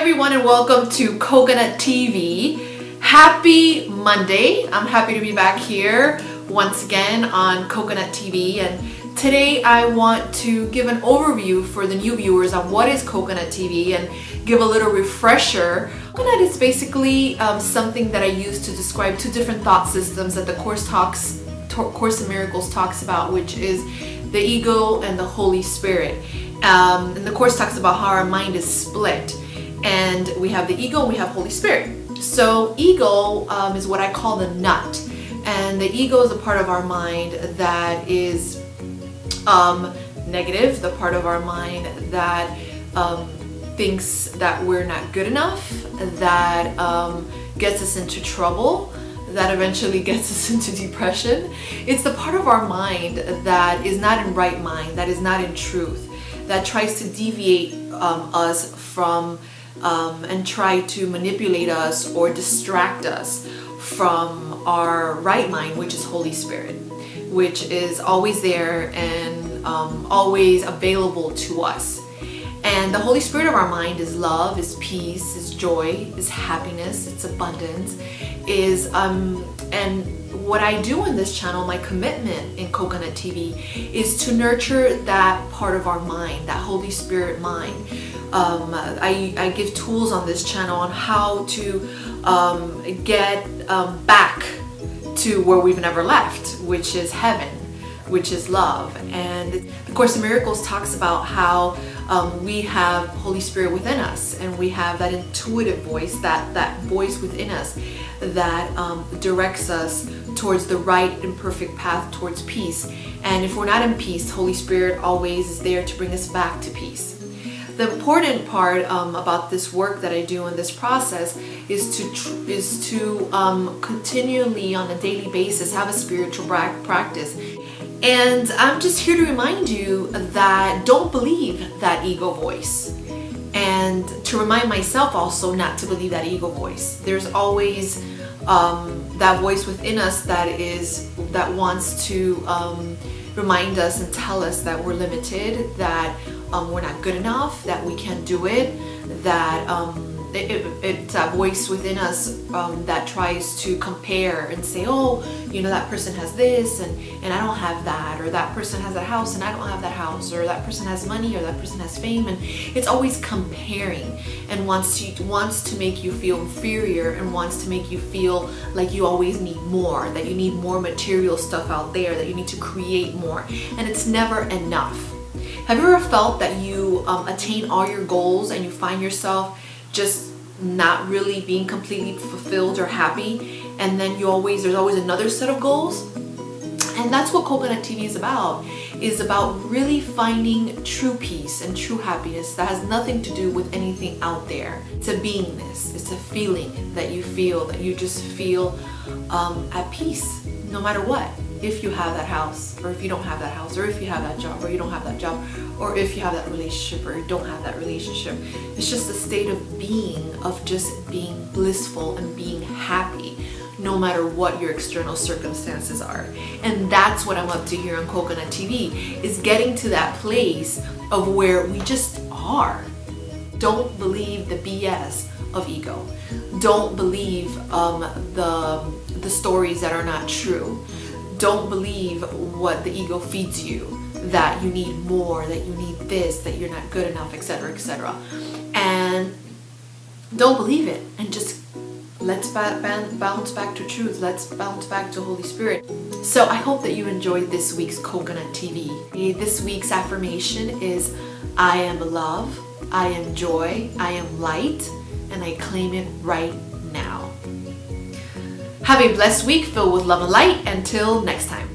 everyone, and welcome to Coconut TV. Happy Monday. I'm happy to be back here once again on Coconut TV, and today I want to give an overview for the new viewers on what is Coconut TV and give a little refresher. Coconut is basically something that I use to describe two different thought systems that the Course in Miracles talks about, which is the ego and the Holy Spirit. And the Course talks about how our mind is split, and we have the ego and we have Holy Spirit. So ego is what I call the nut, and the ego is a part of our mind that is negative, the part of our mind that thinks that we're not good enough, that gets us into trouble, that eventually gets us into depression. It's the part of our mind that is not in right mind, that is not in truth, that tries to deviate us from and try to manipulate us or distract us from our right mind, which is Holy Spirit, which is always there and always available to us. And the Holy Spirit of our mind is love, is peace, is joy, is happiness, it's abundance, is and what I do in this channel, my commitment in Coconut TV, is to nurture that part of our mind, that Holy Spirit mind. I give tools on this channel on how to get back to where we've never left, which is heaven, which is love. And the Course in Miracles talks about how we have Holy Spirit within us, and we have that intuitive voice, that voice within us that directs us towards the right and perfect path towards peace. And if we're not in peace, Holy Spirit always is there to bring us back to peace. The important part about this work that I do in this process is to continually on a daily basis have a spiritual practice. And I'm just here to remind you that don't believe that ego voice, and to remind myself also not to believe that ego voice. There's always that voice within us that wants to remind us and tell us that we're limited, that we're not good enough, that we can't do it, that it's a voice within us that tries to compare and say, oh, you know, that person has this and I don't have that, or that person has a house and I don't have that house, or that person has money or that person has fame. And it's always comparing and wants to make you feel inferior and wants to make you feel like you always need more, that you need more material stuff out there, that you need to create more, and it's never enough. Have you ever felt that you attain all your goals and you find yourself just not really being completely fulfilled or happy, and then there's always another set of goals? And that's what Coconut TV is about really finding true peace and true happiness that has nothing to do with anything out there. It's a beingness, it's a feeling that you feel, that you just feel at peace no matter what. If you have that house, or if you don't have that house, or if you have that job, or you don't have that job, or if you have that relationship, or you don't have that relationship. It's just a state of being, of just being blissful and being happy, no matter what your external circumstances are. And that's what I'm up to here on Coconut TV, is getting to that place of where we just are. Don't believe the BS of ego. Don't believe the stories that are not true. Don't believe what the ego feeds you, that you need more, that you need this, that you're not good enough, etc., etc. And don't believe it, and just let's bounce back to truth. Let's bounce back to Holy Spirit. So I hope that you enjoyed this week's Coconut TV. This week's affirmation is, I am love, I am joy, I am light, and I claim it right now. Have a blessed week filled with love and light. Until next time.